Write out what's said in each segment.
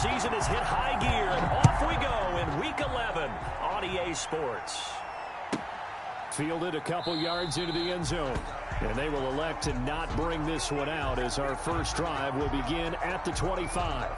season has hit high gear, and off we go in Week 11 on EA Sports. Fielded a couple yards into the end zone. And they will elect to not bring this one out as our first drive will begin at the 25.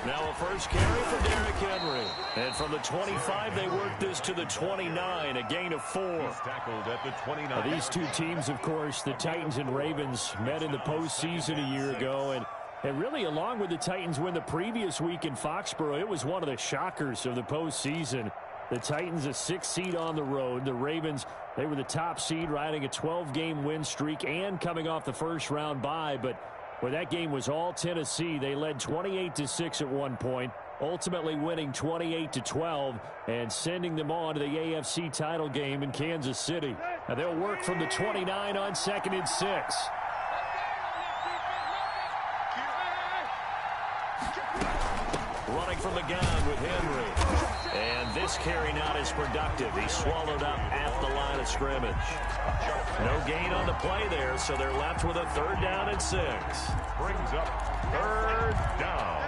Now a first carry for Derrick Henry. And from the 25, they work this to the 29, a gain of 4. He's tackled at the 29. Now, these two teams, of course, the Titans and Ravens, met in the postseason a year ago. And really, along with the Titans win the previous week in Foxborough, it was one of the shockers of the postseason. The Titans, a 6th seed on the road. The Ravens, they were the top seed, riding a 12-game win streak and coming off the first-round bye. But where that game was all Tennessee, they led 28-6 at one point, ultimately winning 28-12 and sending them on to the AFC title game in Kansas City. Now they'll work from the 29 on 2nd and 6. Running from the gun with Henry. And this carry not as productive. He swallowed up at the line of scrimmage. No gain on the play there, so they're left with a 3rd down and 6. Brings up 3rd down.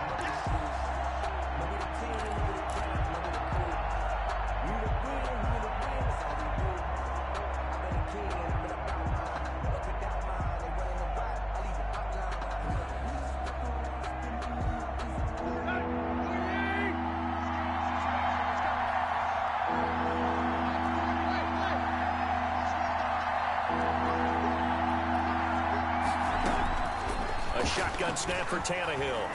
Shotgun snap for Tannehill.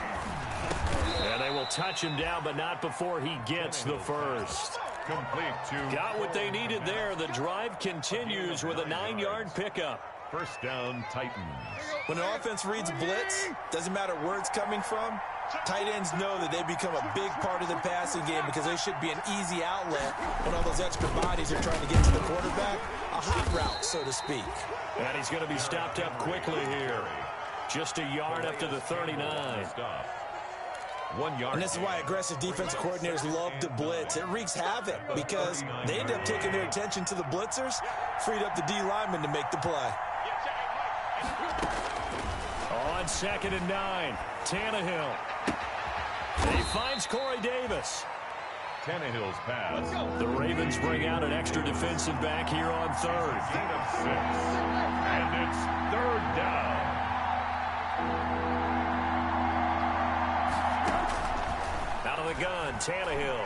And they will touch him down, but not before he gets the first. Complete to... Got what they needed there. The drive continues with a 9-yard pickup. First down, Titans. When an offense reads blitz, doesn't matter where it's coming from, tight ends know that they become a big part of the passing game because they should be an easy outlet when all those extra bodies are trying to get to the quarterback. A hot route, so to speak. And he's going to be stopped up quickly here. Just a yard up to the 39. 1 yard. And this is why aggressive defensive coordinators love to blitz. It wreaks havoc because they end up taking their attention to the blitzers, freed up the D lineman to make the play. On 2nd and 9, Tannehill. He finds Corey Davis. Tannehill's pass. The Ravens bring out an extra defensive back here on 3rd. Gain of 6. And it's 3rd down. Out of the gun, Tannehill.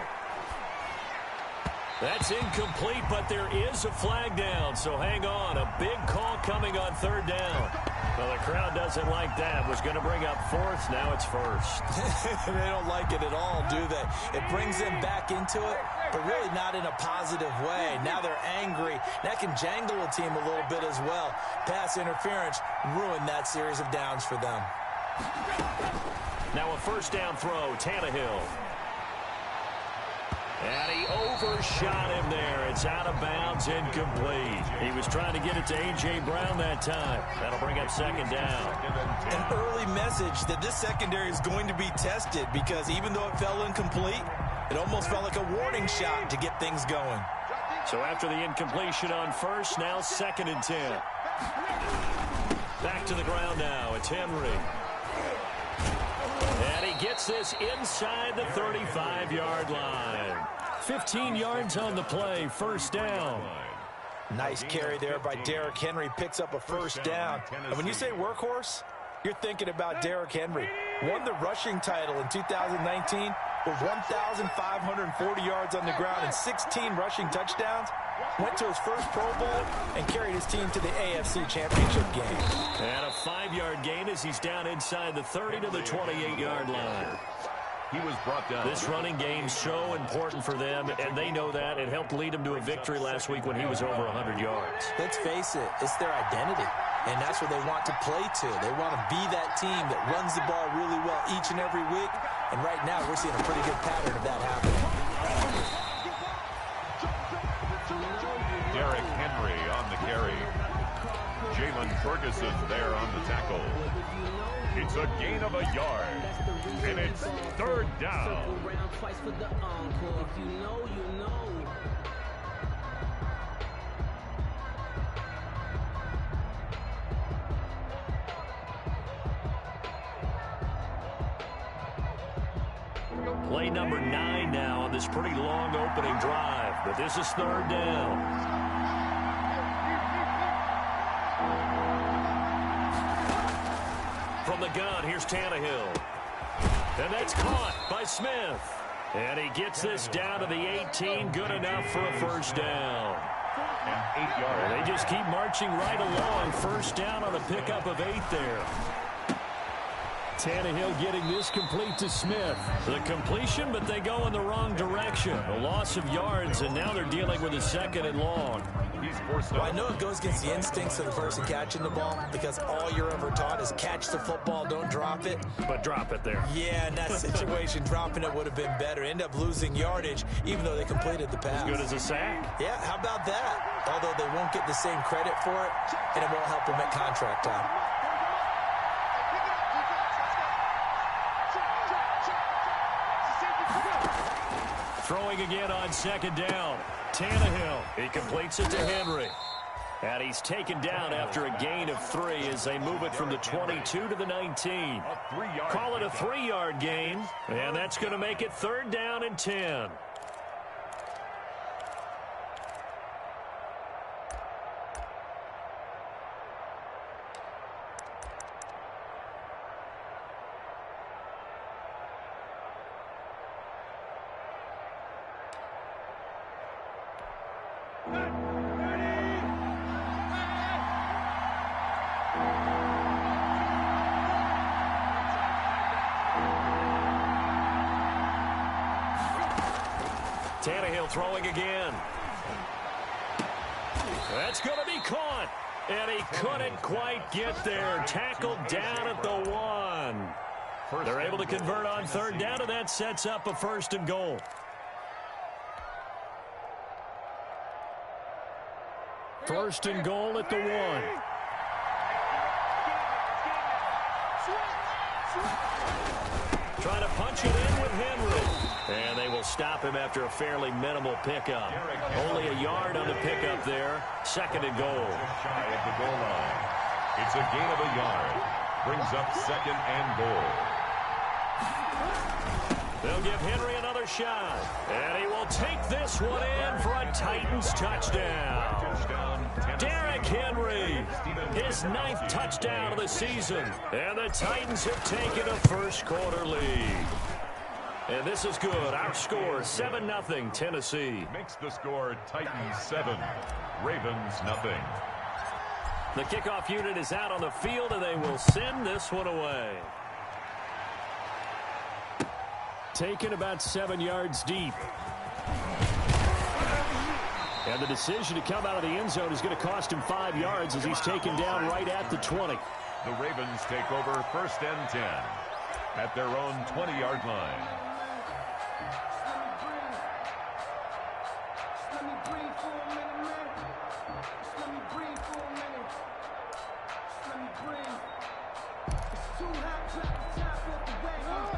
That's incomplete, but there is a flag down, so hang on. A big call coming on 3rd down. Well, the crowd doesn't like that. Was going to bring up 4th, now it's 1st. They don't like it at all, do they? It brings them back into it, but really not in a positive way. Now they're angry. That can jangle a team a little bit as well. Pass interference ruined that series of downs for them. Now a first down throw, Tannehill. And he overshot him there. It's out of bounds, incomplete. He was trying to get it to A.J. Brown that time. That'll bring up 2nd down. An early message that this secondary is going to be tested because even though it fell incomplete, it almost felt like a warning shot to get things going. So after the incompletion on 1st, now 2nd and 10. Back to the ground now. It's Henry. And he gets this inside the 35-yard line. 15 yards on the play, 1st down. Nice carry there by Derrick Henry. Picks up a 1st down. And when you say workhorse, you're thinking about Derrick Henry. Won the rushing title in 2019 with 1,540 yards on the ground and 16 rushing touchdowns. Went to his first Pro Bowl and carried his team to the AFC Championship game. And a 5-yard gain as he's down inside the 30 to the 28-yard line. He was brought down. This running game's so important for them, and they know that. It helped lead them to a victory last week when he was over 100 yards. Let's face it, it's their identity, and that's what they want to play to. They want to be that team that runs the ball really well each and every week, and right now we're seeing a pretty good pattern of that happening. Derrick Henry on the carry. Jalen Ferguson there on the tackle. It's a gain of a yard, and it's third down. Play number 9 now on this pretty long opening drive, but this is third down. From the gun, here's Tannehill. And that's caught by Smith. And he gets this down to the 18, good enough for a first down. And 8 yards. They just keep marching right along. First down on a pickup of 8 there. Tannehill getting this complete to Smith. The completion, but they go in the wrong direction. A loss of yards, and now they're dealing with a second and long. Well, I know it goes against the instincts of the person catching the ball because all you're ever taught is catch the football, don't drop it. But drop it there. Yeah, in that situation, dropping it would have been better. End up losing yardage, even though they completed the pass. As good as a sack. Yeah, how about that? Although they won't get the same credit for it, and it won't help them at contract time. Throwing again on second down. Tannehill. He completes it to Henry. And he's taken down after a gain of 3 as they move it from the 22 to the 19. Call it a 3-yard gain, and that's going to make it third down and 10. Tannehill throwing again. That's going to be caught. And he couldn't quite get there. Tackled down at the 1. They're able to convert on third down, and that sets up a first and goal. First and goal at the 1. Trying to punch it in with Henry. And they will stop him after a fairly minimal pickup. Only a yard on the pickup there. Second and goal. Just shy of the goal line. It's a gain of a yard. Brings up second and goal. They'll give Henry another shot. And he will take this one in for a Titans touchdown. Derrick Henry, his 9th touchdown of the season. And the Titans have taken a first quarter lead. And this is good. Our score, 7-0 Tennessee. Makes the score Titans 7, Ravens nothing. The kickoff unit is out on the field, and they will send this one away. Taken about 7 yards deep. And the decision to come out of the end zone is going to cost him 5 yards as he's taken down right at the 20. The Ravens take over first and 10 at their own 20-yard line.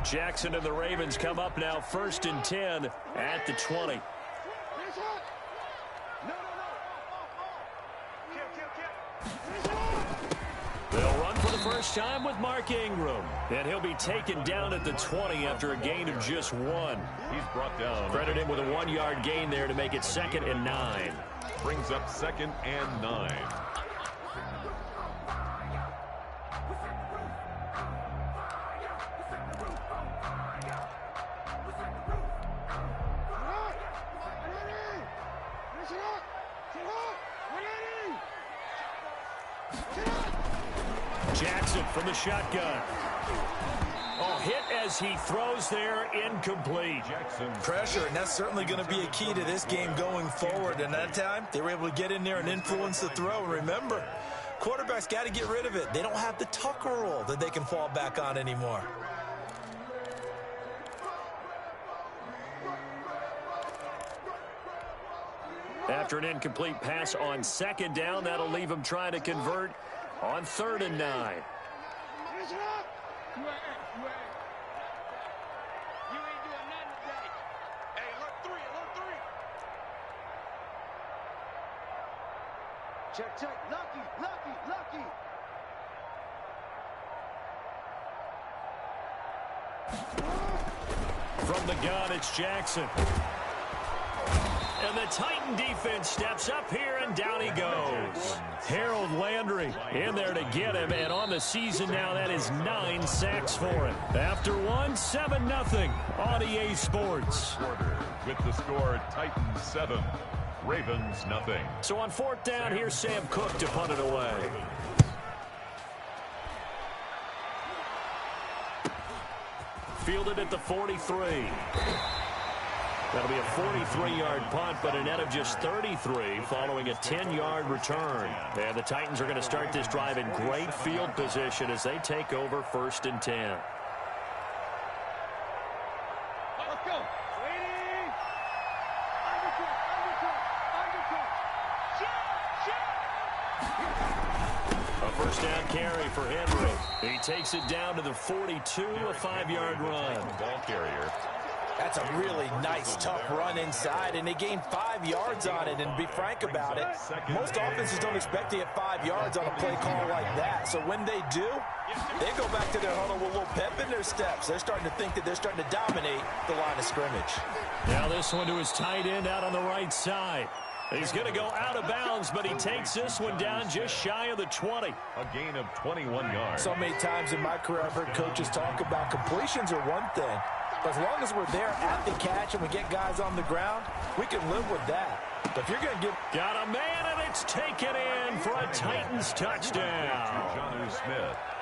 Jackson and the Ravens come up now first and 10 at the 20. They'll run for the first time with Mark Ingram. And he'll be taken down at the 20 after a gain of just 1. He's brought down. Credit him with a 1-yard gain there to make it second and 9. Brings up second and 9. Jackson from the shotgun. Oh, hit as he throws there incomplete. Pressure, and that's certainly going to be a key to this game going forward. And that time, they were able to get in there and influence the throw. And remember, quarterbacks got to get rid of it. They don't have the Tucker rule that they can fall back on anymore. After an incomplete pass on second down, that'll leave him trying to convert on 3rd and 9. Check, check. Lucky. From the gun, it's Jackson. And the Titan defense steps up here, and down he goes. Harold Landry in there to get him, and on the season now, that is 9 sacks for him. After one, 7-0 on EA Sports. With the score, Titans 7, Ravens 0. So on 4th down, here's Sam Cook to punt it away. Fielded at the 43. That'll be a 43-yard punt, but a net of just 33 following a 10-yard return. And the Titans are going to start this drive in great field position as they take over 1st and 10. Let's go. Waiting. A 1st down carry for Henry. He takes it down to the 42, a 5-yard run. Ball carrier. That's a really nice, tough run inside, and they gained 5 yards on it. And to be frank about it, most offenses don't expect to get 5 yards on a play call like that. So when they do, they go back to their huddle with a little pep in their steps. They're starting to think that they're starting to dominate the line of scrimmage. Now this one to his tight end out on the right side. He's going to go out of bounds, but he takes this one down just shy of the 20. A gain of 21 yards. So many times in my career, I've heard coaches talk about completions are one thing. But as long as we're there at the catch and we get guys on the ground, we can live with that. But if you're going to give... Got a man, and it's taken in for a Titans touchdown.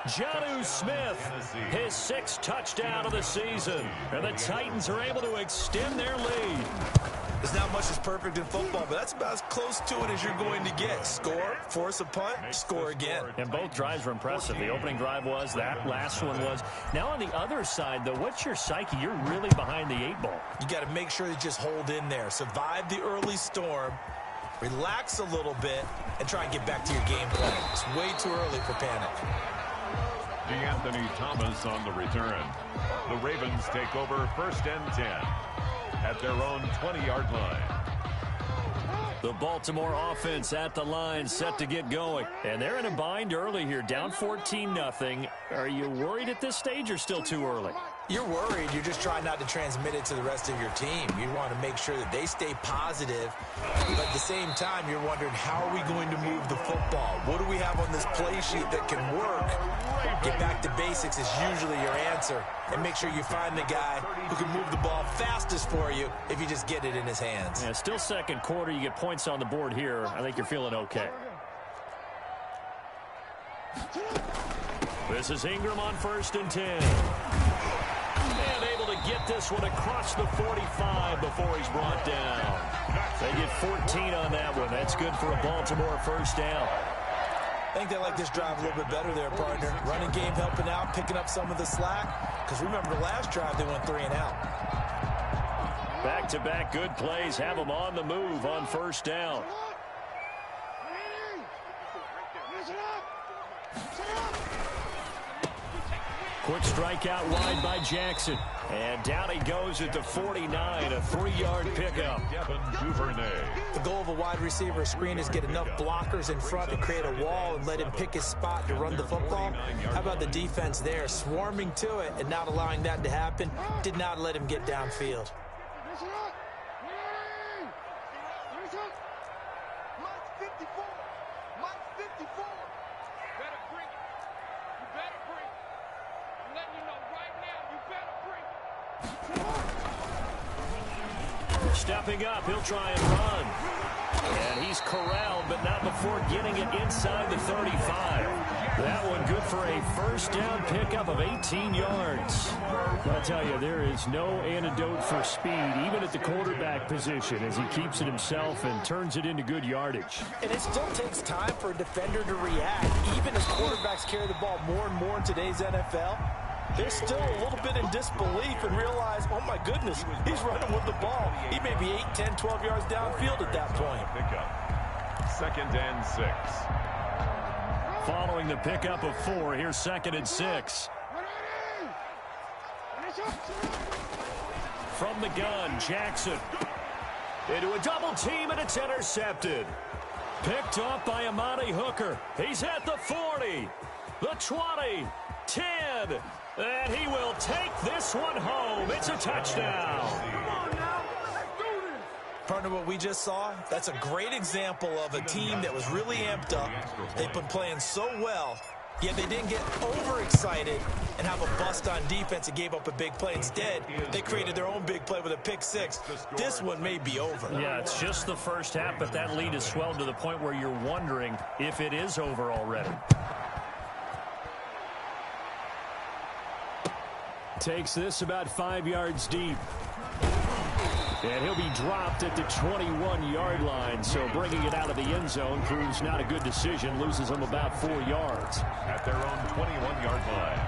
Jonnu Smith, his 6th touchdown of the season. And the Titans are able to extend their lead. There's not much that's perfect in football, but that's about as close to it as you're going to get. Score, force a punt, score again. And both drives were impressive. The opening drive was, that last one was. Now on the other side, though, what's your psyche? You're really behind the 8 ball. You got to make sure you just hold in there. Survive the early storm, relax a little bit, and try and get back to your game plan. It's way too early for panic. DeAnthony Thomas on the return. The Ravens take over 1st and 10. At their own 20-yard line. The Baltimore offense at the line, set to get going. And they're in a bind early here, down 14-0. Are you worried at this stage or still too early? You're worried. You're just trying not to transmit it to the rest of your team. You want to make sure that they stay positive. But at the same time, you're wondering, how are we going to move the football? What do we have on this play sheet that can work? Get back to basics is usually your answer. And make sure you find the guy who can move the ball fastest for you if you just get it in his hands. Yeah, still 2nd quarter. You get points on the board here. I think you're feeling okay. This is Ingram on 1st and 10. And able to get this one across the 45 before he's brought down. They get 14 on that one. That's good for a Baltimore 1st down. I think they like this drive a little bit better there, partner. Running game helping out, picking up some of the slack. Because remember, the last drive, they went 3 and out. Back-to-back good plays have them on the move on 1st down. Quick strike out wide by Jackson. And down he goes at the 49, a 3-yard pickup. The goal of a wide receiver screen is get enough blockers in front to create a wall and let him pick his spot to run the football. How about the defense there, swarming to it and not allowing that to happen? Did not let him get downfield. Stepping up, he'll try and run. And he's corralled, but not before getting it inside the 35. That one good for a first down pickup of 18 yards. I'll tell you, there is no antidote for speed, even at the quarterback position, as he keeps it himself and turns it into good yardage. And it still takes time for a defender to react, even as quarterbacks carry the ball more and more in today's NFL. They're still a little bit in disbelief and realize, oh my goodness, he's running with the ball. He may be 8, 10, 12 yards downfield at that point. Pickup. 2nd and 6. Following the pickup of 4, here's 2nd and 6. From the gun, Jackson. Into a double team, and it's intercepted. Picked off by Amani Hooker. He's at the 40, the 20, 10. And he will take this one home. It's a touchdown. Partner, what we just saw, that's a great example of a team that was really amped up. They've been playing so well, yet they didn't get overexcited and have a bust on defense and gave up a big play. Instead, they created their own big play with a pick 6. This one may be over. Yeah, it's just the first half, but that lead has swelled to the point where you're wondering if it is over already. Takes this about 5 yards deep. And he'll be dropped at the 21-yard line, so bringing it out of the end zone proves not a good decision, loses him about 4 yards. At their own 21-yard line.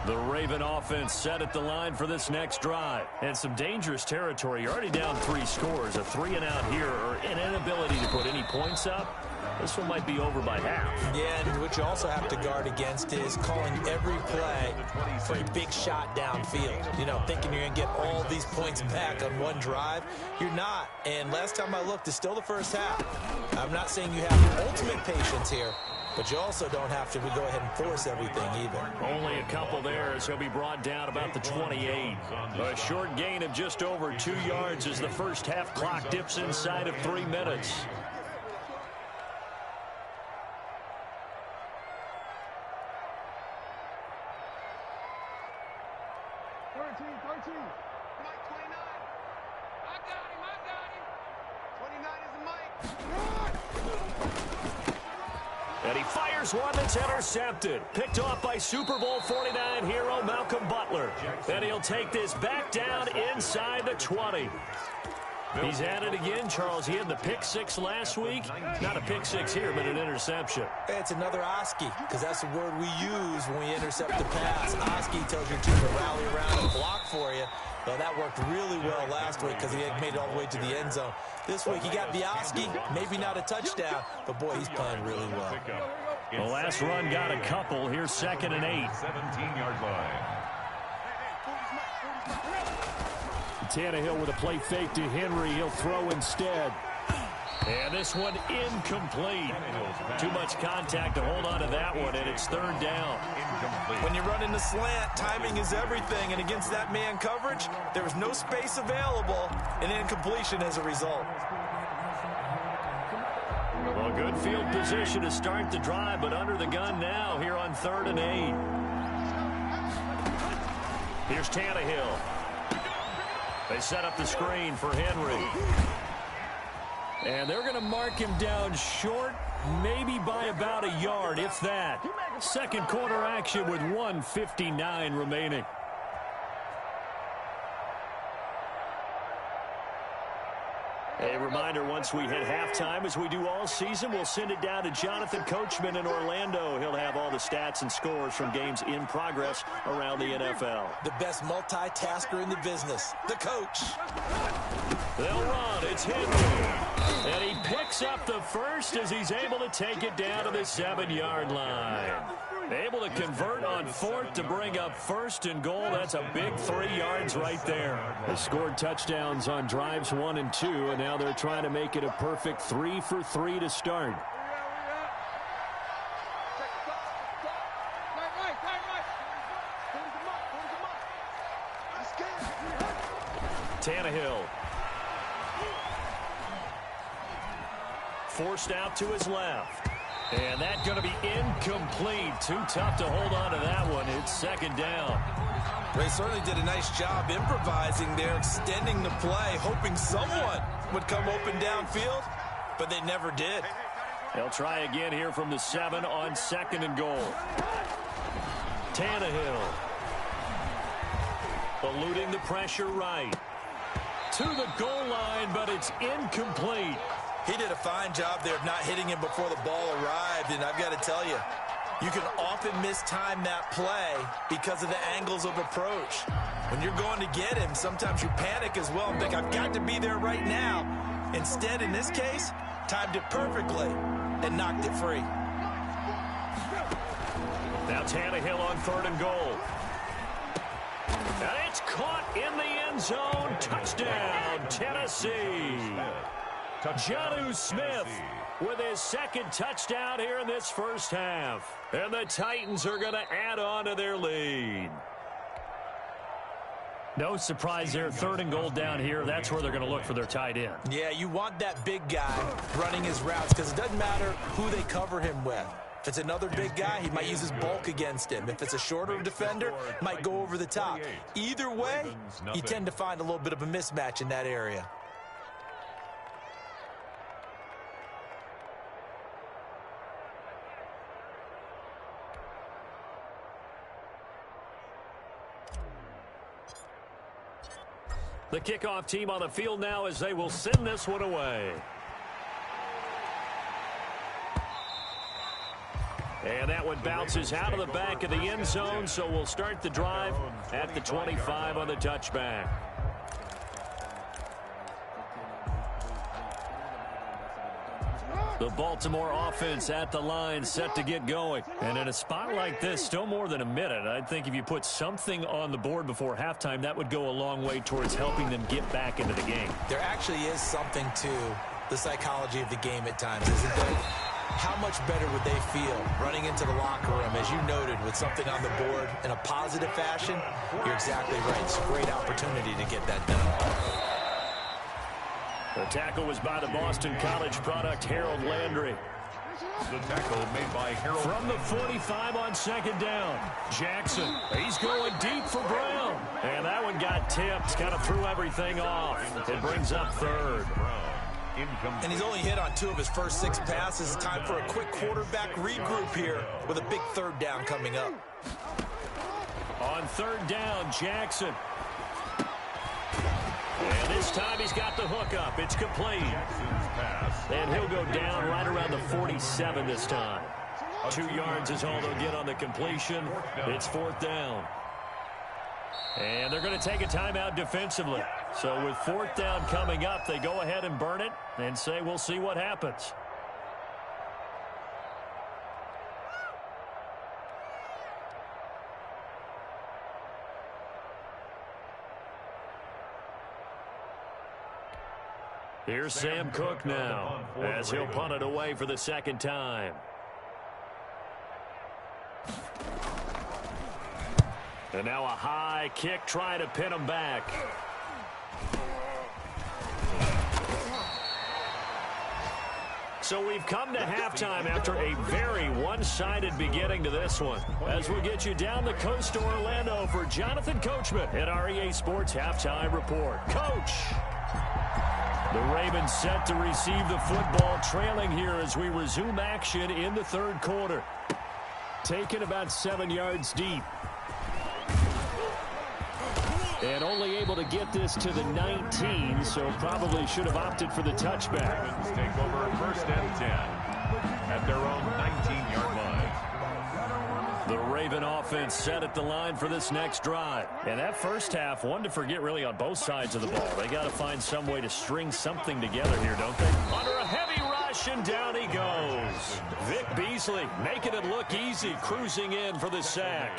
The Raven offense set at the line for this next drive. And some dangerous territory. You're already down 3 scores. A 3-and-out here, or an inability to put any points up. This one might be over by half. Yeah, and what you also have to guard against is calling every play for a big shot downfield. You know, thinking you're going to get all these points back on one drive. You're not. And last time I looked, it's still the first half. I'm not saying you have ultimate patience here, but you also don't have to go ahead and force everything either. Only a couple there as he'll be brought down about the 28. A short gain of just over 2 yards as the first half clock dips inside of 3 minutes. And he fires one that's intercepted. Picked off by Super Bowl 49 hero Malcolm Butler. And he'll take this back down inside the 20. He's at it again, Charles. He had the pick 6 last week. Not a pick 6 here, but an interception. It's another Oski, because that's the word we use when we intercept the pass. Oski tells your team to rally around and block for you. Well, that worked really well last week because he had made it all the way to the end zone. This week, he got the Oski, maybe not a touchdown, but boy, he's playing really well. The last run got a couple. Here's 2nd and 8. 17-yard line. Tannehill with a play fake to Henry. He'll throw instead. And this one incomplete. Too much contact to hold on to that one, and it's 3rd down. When you run in the slant, timing is everything, and against that man coverage, there was no space available, and incompletion as a result. Well, good field position to start the drive, but under the gun now here on 3rd and 8. Here's Tannehill. They set up the screen for Henry. And they're going to mark him down short, maybe by about a yard, if that. Second quarter action with 1:59 remaining. A reminder, once we hit halftime, as we do all season, we'll send it down to Jonathan Coachman in Orlando. He'll have all the stats and scores from games in progress around the NFL. The best multitasker in the business, the coach. They'll run. It's Henry. And he picks up the first as he's able to take it down to the 7-yard line. Able to convert on 4th to bring up 1st and goal. That's a big 3 yards right there. They scored touchdowns on drives 1 and 2, and now they're trying to make it a perfect 3 for 3 to start. Tannehill. Forced out to his left. And that's going to be incomplete. Too tough to hold on to that one. It's second down. They certainly did a nice job improvising there, extending the play, hoping someone would come open downfield, but they never did. They'll try again here from the 7 on 2nd and goal. Tannehill. Eluding the pressure right. To the goal line, but it's incomplete. He did a fine job there of not hitting him before the ball arrived, and I've got to tell you, you can often mistime that play because of the angles of approach. When you're going to get him, sometimes you panic as well and think, I've got to be there right now. Instead, in this case, timed it perfectly and knocked it free. Now Tannehill on 3rd and goal. And it's caught in the end zone. Touchdown, Tennessee. Jonnu Smith with his 2nd touchdown here in this first half. And the Titans are going to add on to their lead. No surprise there. 3rd and goal down here. That's where they're going to look for their tight end. Yeah, you want that big guy running his routes because it doesn't matter who they cover him with. If it's another big guy, he might use his bulk against him. If it's a shorter defender, might go over the top. Either way, you tend to find a little bit of a mismatch in that area. The kickoff team on the field now as they will send this one away. And that one bounces out of the back of the end zone, so we'll start the drive at the 25 on the touchback. The Baltimore offense at the line, set to get going. And in a spot like this, still more than a minute, I think if you put something on the board before halftime, that would go a long way towards helping them get back into the game. There actually is something to the psychology of the game at times, isn't there? How much better would they feel running into the locker room, as you noted, with something on the board in a positive fashion? You're exactly right. It's a great opportunity to get that done. The tackle was by the Boston College product, Harold Landry. The tackle made by Harold. From the 45 on 2nd down, Jackson. He's going deep for Brown. And that one got tipped, kind of threw everything off. It brings up 3rd. And he's only hit on 2 of his first 6 passes. Time for a quick quarterback regroup here with a big 3rd down coming up. On 3rd down, Jackson. And this time he's got the hook up. It's complete. And he'll go down right around the 47 this time. 2 yards is all they'll get on the completion. It's 4th down. And they're going to take a timeout defensively. So with 4th down coming up, they go ahead and burn it and say we'll see what happens. Here's Sam Cook now as he'll punt it away for the 2nd time. And now a high kick trying to pin him back. So we've come to halftime after a very one-sided beginning to this one. As we'll get you down the coast to Orlando for Jonathan Coachman at our EA Sports Halftime Report. Coach! The Ravens set to receive the football, trailing here as we resume action in the 3rd quarter. Taken about 7 yards deep. And only able to get this to the 19, so probably should have opted for the touchback. Ravens take over 1st and 10 at their own 19-yard line. The Raven offense set at the line for this next drive. And that first half, one to forget really on both sides of the ball. They got to find some way to string something together here, don't they? Under a heavy rush, and down he goes. Vic Beasley making it look easy, cruising in for the sack.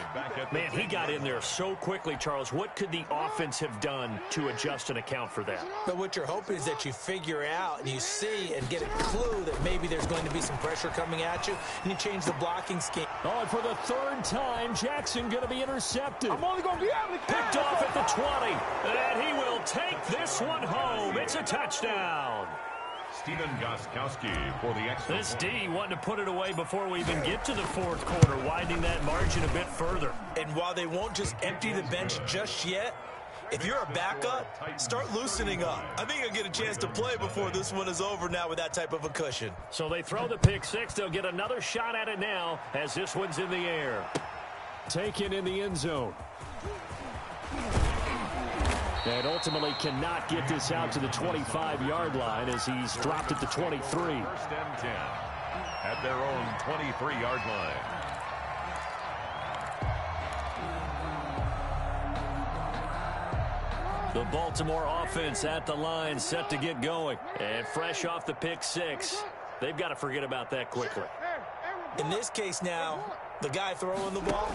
Man, he got in there so quickly, Charles. What could the offense have done to adjust and account for that? But what you're hoping is that you figure out and you see and get a clue that maybe there's going to be some pressure coming at you, and you change the blocking scheme. Oh, and for the 3rd time, Jackson going to be intercepted. I'm only going to be able to Picked off at the 20, and he will take this one home. It's a touchdown. Steven Gostkowski for the extra This point. D wanting to put it away before we even get to the fourth quarter, widening that margin a bit further. And while they won't just empty the bench just yet, if you're a backup, start loosening up. I think you'll get a chance to play before this one is over now with that type of a cushion. So they throw the pick six. They'll get another shot at it now as this one's in the air. Taken in the end zone. And ultimately cannot get this out to the 25-yard line as he's dropped at the 23. First and 10 at their own 23-yard line. The Baltimore offense at the line, set to get going. And fresh off the pick six, they've got to forget about that quickly. In this case now, the guy throwing the ball,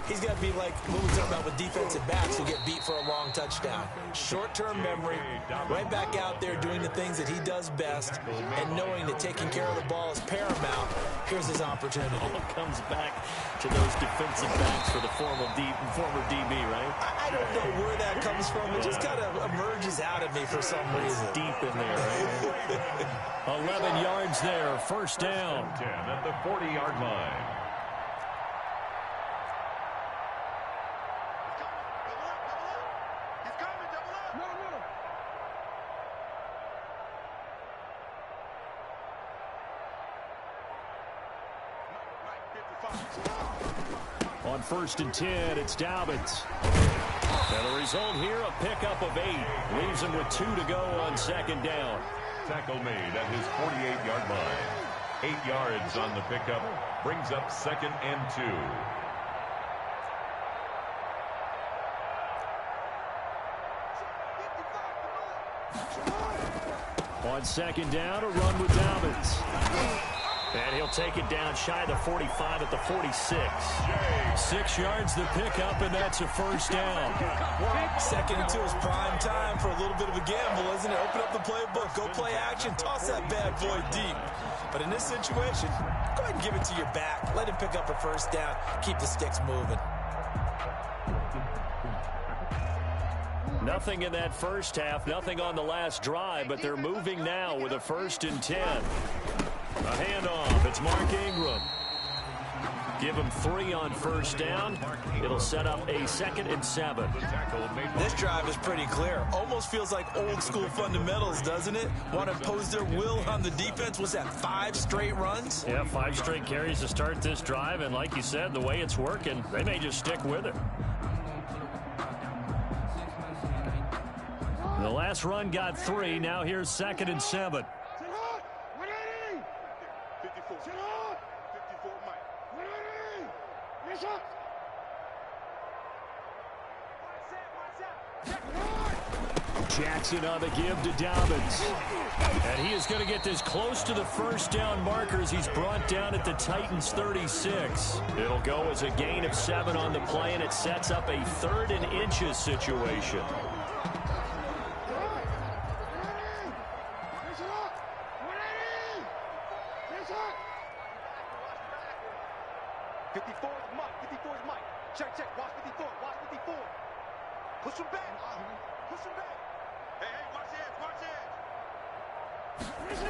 he's got to be like what we talk about with defensive backs who get beat for a long touchdown. Short-term memory, right back out there doing the things that he does best, and knowing that taking care of the ball is paramount. Here's his opportunity. All comes back to those defensive backs for the former DB, right? I don't know where that comes from. It just kind of emerges out of me for some reason. Deep in there, right? 11 yards there, first down. 10 at the 40-yard line. On first and 10, it's Dobbins. And the result here, a pickup of 8. Leaves him with 2 to go on second down. Tackle made at his 48-yard line. 8 yards on the pickup. Brings up second and 2. On second down, a run with Dobbins. And he'll take it down shy of the 45 at the 46. 6 yards the pickup, and that's a first down. Second and 2 is prime time for a little bit of a gamble, isn't it? Open up the playbook, go play action, toss that bad boy deep. But in this situation, go ahead and give it to your back. Let him pick up a first down. Keep the sticks moving. Nothing in that first half, nothing on the last drive, but they're moving now with a first and 10. A handoff. It's Mark Ingram. Give him 3 on first down. It'll set up a second and 7. This drive is pretty clear. Almost feels like old school fundamentals, doesn't it? Want to impose their will on the defense. Was that 5 straight runs? Yeah, 5 straight carries to start this drive, and like you said, the way it's working, they may just stick with it. The last run got 3. Now here's second and 7. Jackson on the give to Dobbins. And he is going to get this close to the first down markers. He's brought down at the Titans 36. It'll go as a gain of 7 on the play, and it sets up a 3rd and inches situation. Push him back. Push him back. Hey, watch this.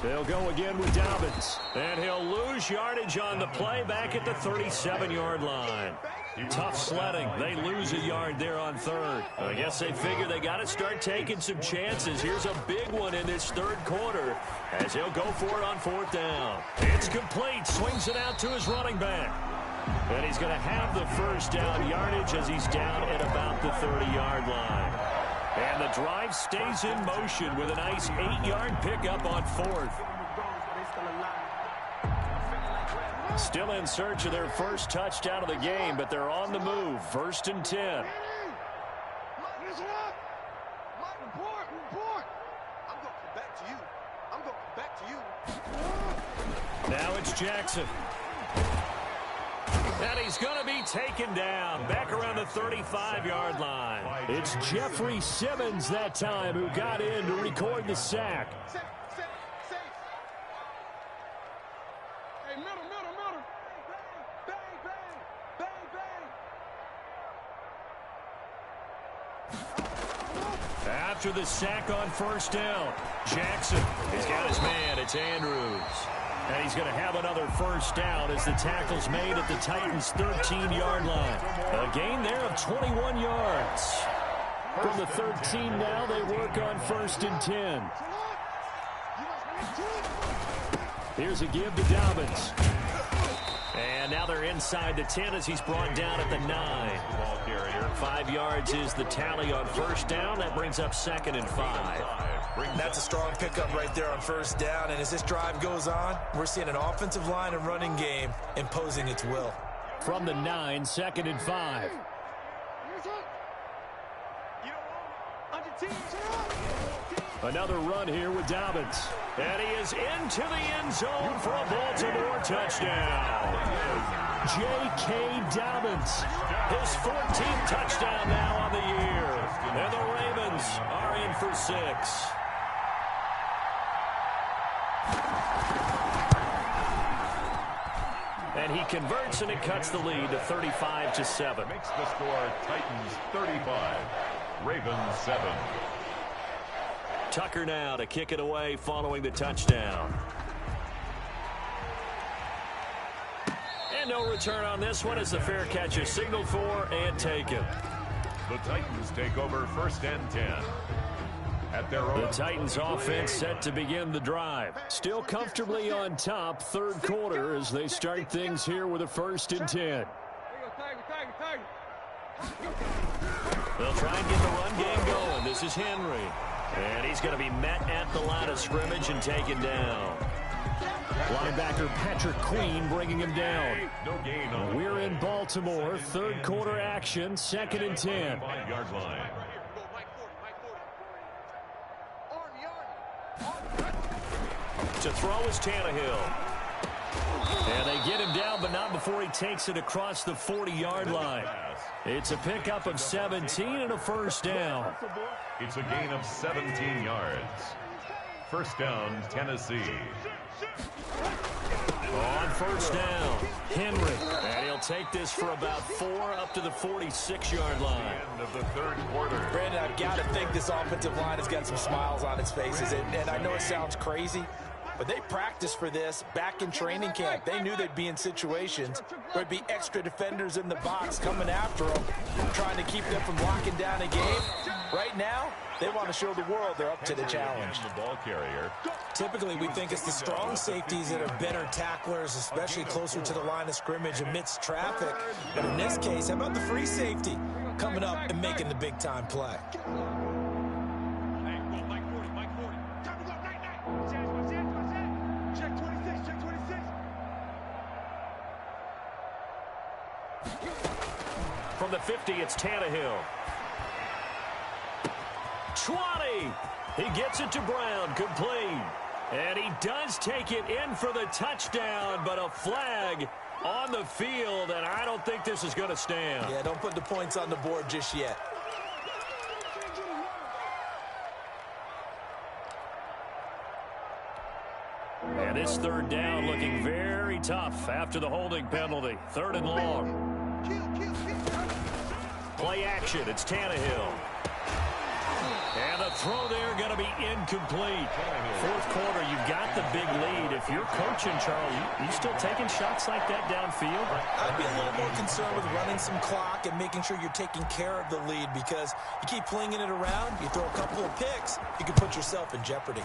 They'll go again with Dobbins. And he'll lose yardage on the play back at the 37-yard line. Tough sledding. They lose a yard there on 3rd. I guess they figure they got to start taking some chances. Here's a big one in this 3rd quarter as he'll go for it on 4th down. It's complete. Swings it out to his running back. And he's going to have the first down yardage as he's down at about the 30-yard line. And the drive stays in motion with a nice 8-yard pickup on 4th. Still in search of their first touchdown of the game, but they're on the move. 1st and 10. Now it's Jackson. And he's going to be taken down back around the 35-yard line. It's Jeffrey Simmons that time who got in to record the sack. Hey, middle. Bang, bang. After the sack on first down, Jackson, he's got his man. It's Andrews. And he's going to have another first down as the tackle's made at the Titans' 13-yard line. A gain there of 21 yards. From the 13 now, they work on 1st and 10. Here's a give to Dobbins. And now they're inside the 10 as he's brought down at the 9. 5 yards is the tally on first down. That brings up 2nd and 5. That's a strong pickup right there on first down. And as this drive goes on, we're seeing an offensive line and running game imposing its will. From the 9, 2nd and 5. Another run here with Dobbins. And he is into the end zone for a Baltimore touchdown. J.K. Dobbins, his 14th touchdown now on the year. And the Ravens are in for 6. And he converts, and it cuts the lead to 35-7. Makes the score Titans 35, Ravens 7. Tucker now to kick it away following the touchdown. And no return on this one as the fair catch is signaled for and taken. The Titans take over 1st and 10. At their own. The Titans offense set to begin the drive. Still comfortably on top, 3rd quarter as they start things here with a 1st and 10. They'll try and get the run game going. This is Henry. And he's going to be met at the line of scrimmage and taken down. Linebacker Patrick Queen bringing him down. No gain on. We're in Baltimore, 3rd quarter action, 2nd and 10. 5-yard line. To throw is Tannehill. And they get him down, but not before he takes it across the 40-yard line. It's a pickup of 17 and a first down. It's a gain of 17 yards. First down, Tennessee. On first down, Henry. And he'll take this for about 4 up to the 46-yard line. End of the 3rd quarter. Brandon, I've got to think this offensive line has got some smiles on its faces. And I know it sounds crazy, but they practiced for this back in training camp. They knew they'd be in situations where there'd be extra defenders in the box coming after them, trying to keep them from locking down a game. Right now, they want to show the world they're up to the challenge. The ball carrier. Typically, we think it's the strong safeties that are better tacklers, especially closer to the line of scrimmage amidst traffic. But in this case, how about the free safety coming up and making the big-time play? From the 50, it's Tannehill. 20. He gets it to Brown, complete. And he does take it in for the touchdown, but a flag on the field, and I don't think this is going to stand. Yeah, don't put the points on the board just yet. And this 3rd down looking very tough after the holding penalty. 3rd and long. Play action, it's Tannehill. And the throw there going to be incomplete. 4th quarter, you've got the big lead. If you're coaching, Charlie, you still taking shots like that downfield? I'd be a little more concerned with running some clock and making sure you're taking care of the lead, because you keep flinging it around, you throw a couple of picks, you can put yourself in jeopardy.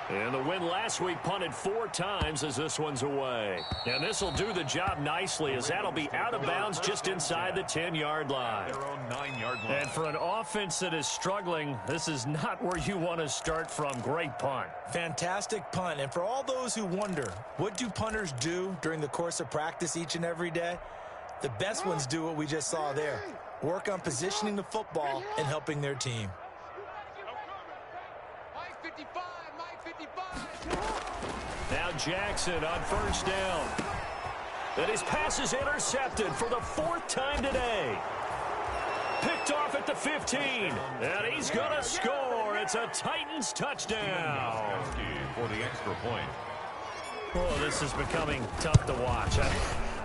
And the win last week punted 4 times as this one's away. And this will do the job nicely as that'll be out of bounds just inside the 10-yard line. Their own 9-yard line. And for an offense that is struggling, this is not where you want to start from. Great punt. Fantastic punt. And for all those who wonder, what do punters do during the course of practice each and every day? The best ones do what we just saw there. Work on positioning the football and helping their team. Now Jackson on first down. And his pass is intercepted for the 4th time today. Picked off at the 15. And he's going to score. It's a Titans touchdown. For the extra point. Oh, this is becoming tough to watch.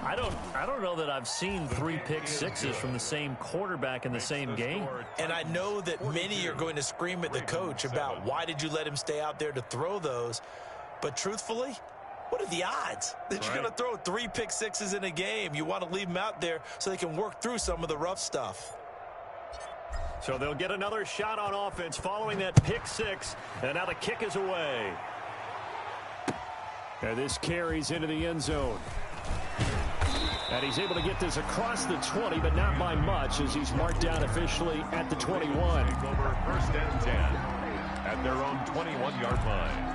I don't know that I've seen 3 pick sixes from the same quarterback in the same game. And I know that many are going to scream at the coach about why did you let him stay out there to throw those. But truthfully, what are the odds that you're going to throw 3 pick sixes in a game? You want to leave them out there so they can work through some of the rough stuff. So they'll get another shot on offense following that pick 6. And now the kick is away. And this carries into the end zone. And he's able to get this across the 20, but not by much, as he's marked down officially at the 21. Over first and 10 at their own 21-yard line.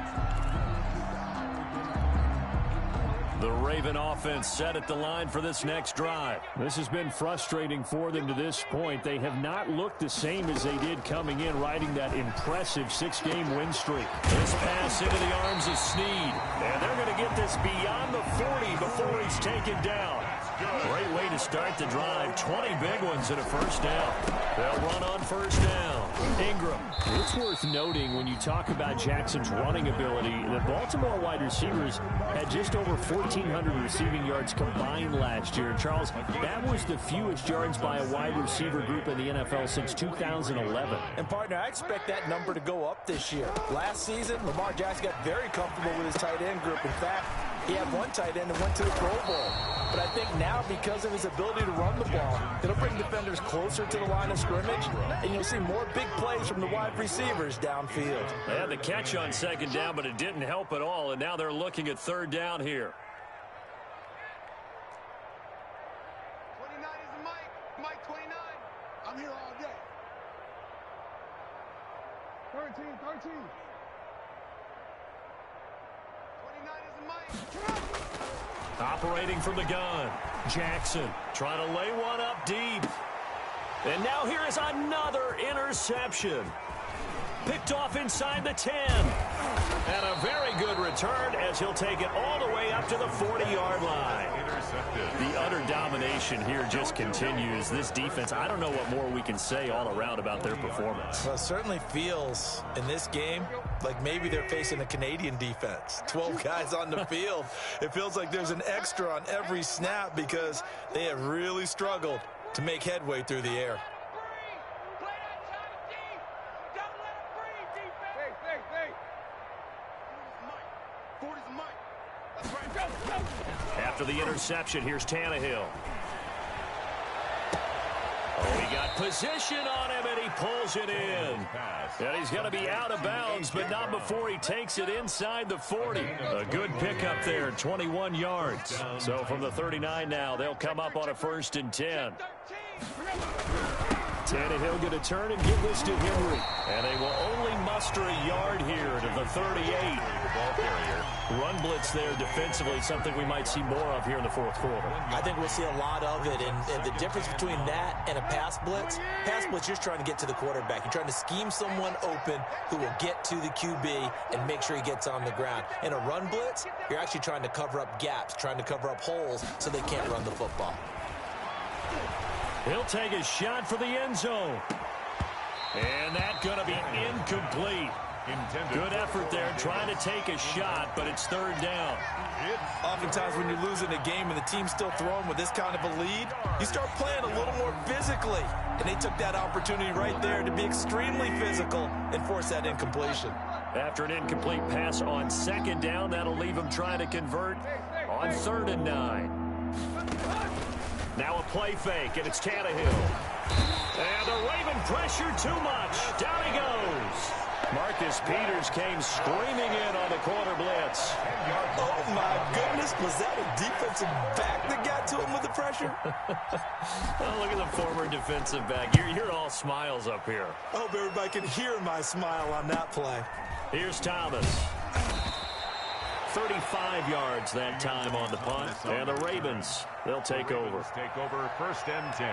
The Raven offense set at the line for this next drive. This has been frustrating for them to this point. They have not looked the same as they did coming in, riding that impressive 6-game win streak. This pass into the arms of Snead. And they're going to get this beyond the 40 before he's taken down. Great way to start the drive. 20 big ones and a first down. They'll run on first down. Ingram. It's worth noting when you talk about Jackson's running ability, the Baltimore wide receivers had just over 1,400 receiving yards combined last year. Charles, that was the fewest yards by a wide receiver group in the NFL since 2011. And, partner, I expect that number to go up this year. Last season, Lamar Jackson got very comfortable with his tight end group. In fact, he had one tight end that went to the Pro Bowl. But I think now, because of his ability to run the ball, it'll bring defenders closer to the line of scrimmage, and you'll see more big plays from the wide receivers downfield. They had the catch on second down, but it didn't help at all, and now they're looking at third down here. 29 is the Mike. Mike 29. I'm here all day. 13. 29 is the Mike. Operating from the gun. Jackson trying to lay one up deep. And now here is another interception. Picked off inside the 10. And a very good return as he'll take it all the way up to the 40-yard line. The utter domination here just continues. This defense, I don't know what more we can say all around about their performance. Well, it certainly feels in this game like maybe they're facing a Canadian defense. 12 guys on the field. It feels like there's an extra on every snap because they have really struggled to make headway through the air. After the interception, here's Tannehill. Oh, he got position on him, and he pulls it in. And he's going to be out of bounds, but not before he takes it inside the 40. A good pickup there, 21 yards. So from the 39 now, they'll come up on a 1st and 10. Tannehill going to turn and give this to Henry. And they will only muster a yard here to the 38. Ball carrier. Run blitz there defensively, something we might see more of here in the 4th quarter. I think we'll see a lot of it, and the difference between that and a pass blitz, you're trying to get to the quarterback. You're trying to scheme someone open who will get to the QB and make sure he gets on the ground. In a run blitz, you're actually trying to cover up gaps, trying to cover up holes so they can't run the football. He'll take a shot for the end zone. And that's going to be incomplete. Good effort there, trying to take a shot, but it's 3rd down. Oftentimes when you're losing a game and the team's still throwing with this kind of a lead, you start playing a little more physically. And they took that opportunity right there to be extremely physical and force that incompletion. After an incomplete pass on 2nd down, that'll leave them trying to convert on 3rd and 9. Now a play fake, and it's Tannehill. And the Raven pressure too much. Down he goes. Marcus Peters came screaming in on the corner blitz. Oh, my goodness. Was that a defensive back that got to him with the pressure? Oh, look at the former defensive back. You're all smiles up here. I hope everybody can hear my smile on that play. Here's Thomas. 35 yards that time on the punt. And the Ravens, they'll take over. Take over 1st and 10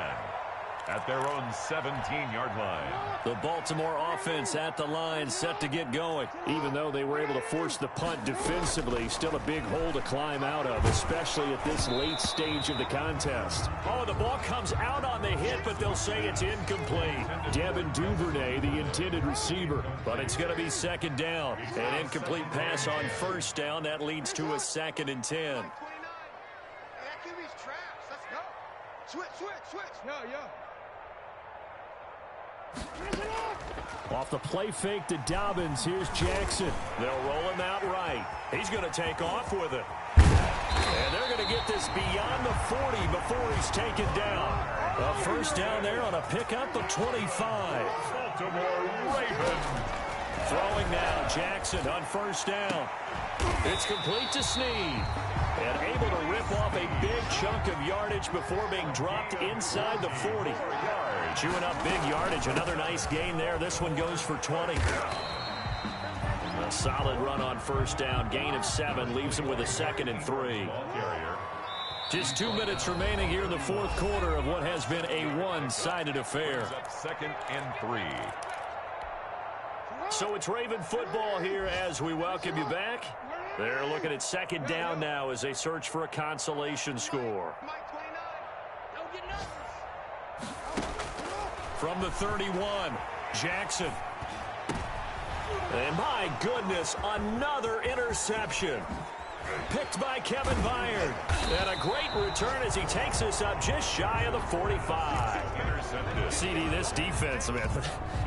at their own 17-yard line. The Baltimore offense at the line, set to get going. Even though they were able to force the punt defensively, still a big hole to climb out of, especially at this late stage of the contest. Oh, the ball comes out on the hit, but they'll say it's incomplete. Devin Duvernay, the intended receiver. But it's going to be 2nd down. An incomplete pass on 1st down. That leads to a 2nd and 10. That QB's trash. Switch. Yeah. Off the play fake to Dobbins. Here's Jackson. They'll roll him out right. He's going to take off with it. And they're going to get this beyond the 40 before he's taken down. A first down there on a pickup of 25. Baltimore Ravens. Throwing now, Jackson on first down. It's complete to Snead. And able to rip off a big chunk of yardage before being dropped inside the 40. Chewing up big yardage. Another nice gain there. This one goes for 20. A solid run on first down. Gain of 7 leaves him with a 2nd and 3. Just 2 minutes remaining here in the fourth quarter of what has been a one-sided affair. 2nd and 3. So it's Raven football here as we welcome you back. They're looking at 2nd down now as they search for a consolation score. From the 31, Jackson. And my goodness, another interception. Picked by Kevin Byard. And a great return as he takes us up just shy of the 45. CD, this defense, man,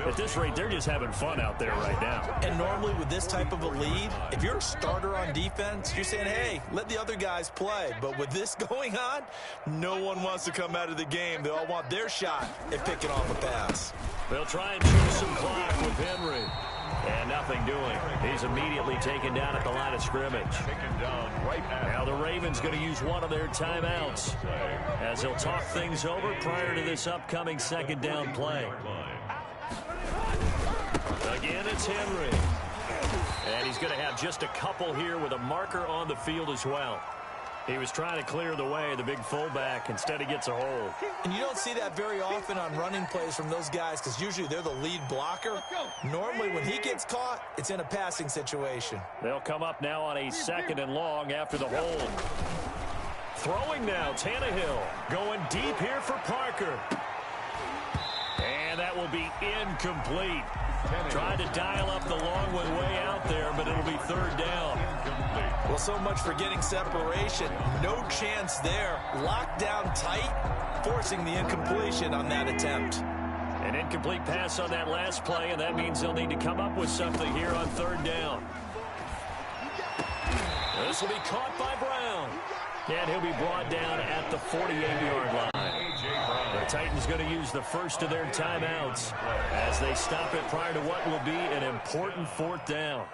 at this rate, they're just having fun out there right now. And normally with this type of a lead, if you're a starter on defense, you're saying, hey, let the other guys play. But with this going on, no one wants to come out of the game. They all want their shot at picking off a pass. They'll try and choose some clock with Henry. And nothing doing. He's immediately taken down at the line of scrimmage. Now the Ravens going to use one of their timeouts as they'll talk things over prior to this upcoming 2nd down play. Again, it's Henry. And he's going to have just a couple here with a marker on the field as well. He was trying to clear the way, the big fullback. Instead, he gets a hold. And you don't see that very often on running plays from those guys because usually they're the lead blocker. Normally, when he gets caught, it's in a passing situation. They'll come up now on a 2nd and long after the hold. Throwing now, Tannehill. Going deep here for Parker. And that will be incomplete. Tried to dial up the long one way out there, but it'll be 3rd down. Well, so much for getting separation. No chance there. Locked down tight, forcing the incompletion on that attempt. An incomplete pass on that last play, and that means they'll need to come up with something here on 3rd down. This will be caught by Brown. And he'll be brought down at the 48-yard line. The Titans going to use the first of their timeouts as they stop it prior to what will be an important 4th down.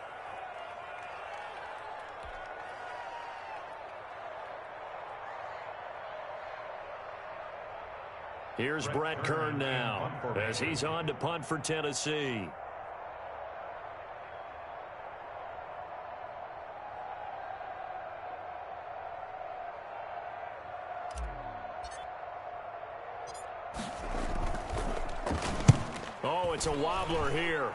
Here's Brett Kern now as he's on to punt for Tennessee. Oh, it's a wobbler here.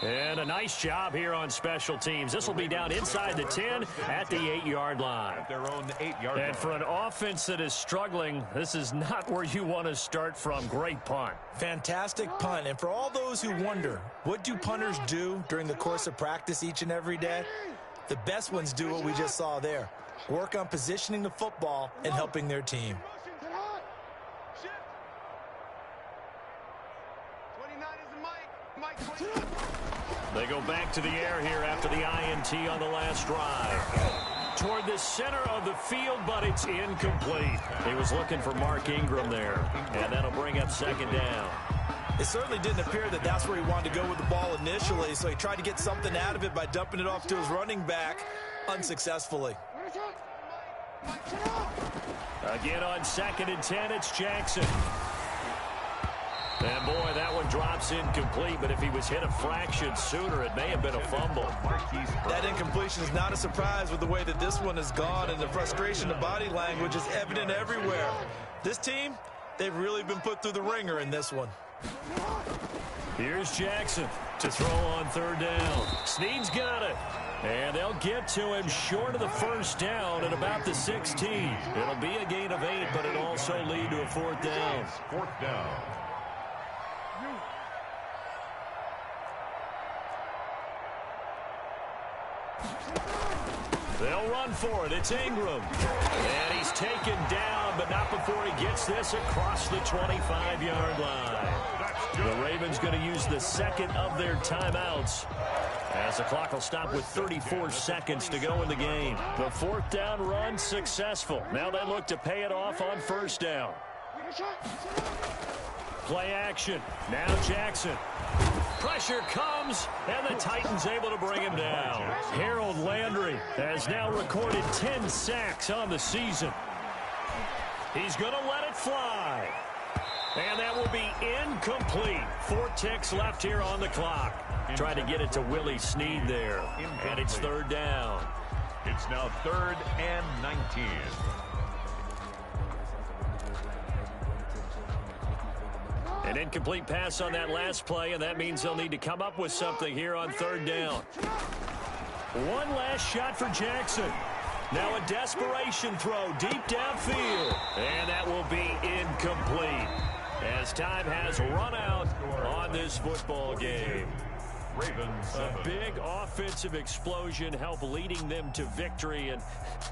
And a nice job here on special teams. This will be down inside the 10 at the 8-yard line. Their own 8-yard line. And for an offense that is struggling, this is not where you want to start from. Great punt. Fantastic punt. And for all those who wonder, what do punters do during the course of practice each and every day? The best ones do what we just saw there. Work on positioning the football and helping their team. They go back to the air here after the INT on the last drive. Toward the center of the field, but it's incomplete. He was looking for Mark Ingram there, and that'll bring up 2nd down. It certainly didn't appear that that's where he wanted to go with the ball initially, so he tried to get something out of it by dumping it off to his running back unsuccessfully. Again on 2nd and 10, it's Jackson. And boy, that one drops incomplete, but if he was hit a fraction sooner, it may have been a fumble. That incompletion is not a surprise with the way that this one has gone, and the frustration of body language is evident everywhere. This team, they've really been put through the ringer in this one. Here's Jackson to throw on 3rd down. Snead's got it. And they'll get to him short of the 1st down at about the 16. It'll be a gain of 8, but it'll also lead to a 4th down. 4th down. They'll run for it. It's Ingram. And he's taken down, but not before he gets this across the 25-yard line. The Ravens going to use the second of their timeouts, as the clock will stop with 34 seconds to go in the game. The fourth down run successful. Now they look to pay it off on first down. Play action. Now Jackson. Pressure comes, and the Titans able to bring him down. Harold Landry has now recorded 10 sacks on the season. He's going to let it fly. And that will be incomplete. 4 ticks left here on the clock. Trying to get it to Willie Snead there. And it's third down. It's now 3rd and 19. An incomplete pass on that last play, and that means they'll need to come up with something here on third down. One last shot for Jackson. Now a desperation throw deep downfield. And that will be incomplete, as time has run out on this football game. Ravens 7. A big offensive explosion helped leading them to victory, and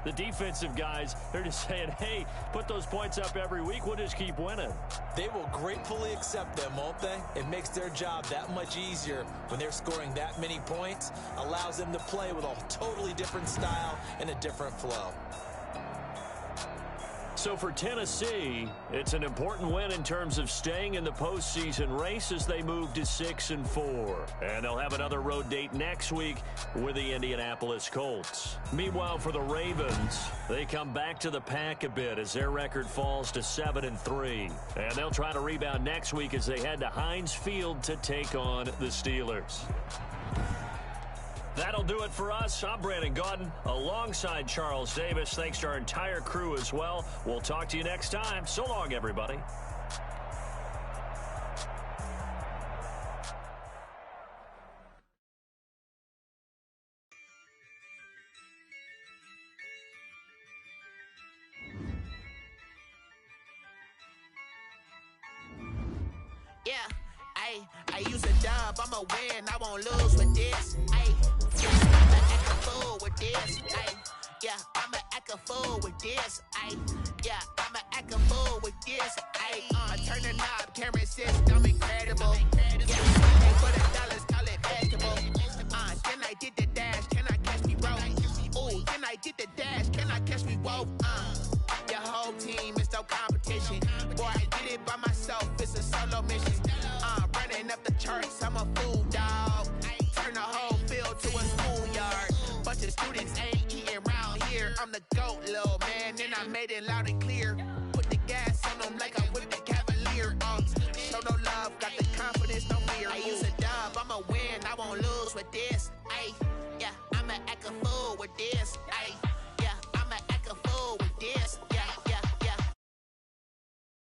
the defensive guys, they're just saying, hey, put those points up every week, we'll just keep winning. They will gratefully accept them, won't they? It makes their job that much easier when they're scoring that many points, allows them to play with a totally different style and a different flow. So for Tennessee, it's an important win in terms of staying in the postseason race as they move to 6-4. And they'll have another road date next week with the Indianapolis Colts. Meanwhile, for the Ravens, they come back to the pack a bit as their record falls to 7-3. And they'll try to rebound next week as they head to Heinz Field to take on the Steelers. That'll do it for us. I'm Brandon Gaudin alongside Charles Davis. Thanks to our entire crew as well. We'll talk to you next time. So long, everybody. Yeah, I use a dub, I'ma win, I won't lose with this. I'ma act a fool with this. Yeah, I'ma act a fool with this. Yeah, I'ma act a fool with this. I turn the knob, camera system incredible. Yeah, pay for the dollars, call it vegetable. Then I did the dash, can I catch me roll? Ooh, then I did the dash, can I catch me roll? Your whole team is no competition. Boy, I did it by myself, it's a solo mission. Running up the charts, I'm a fool, dog. Turn the whole field to a schoolyard. Bunch of students ain't eating round here. I'm the GOAT, little man, and I made it loud and clear. Put the gas on them like I'm with the Cavalier. Show no love, got the confidence, no fear. I use a dub, I'ma win, I won't lose with this.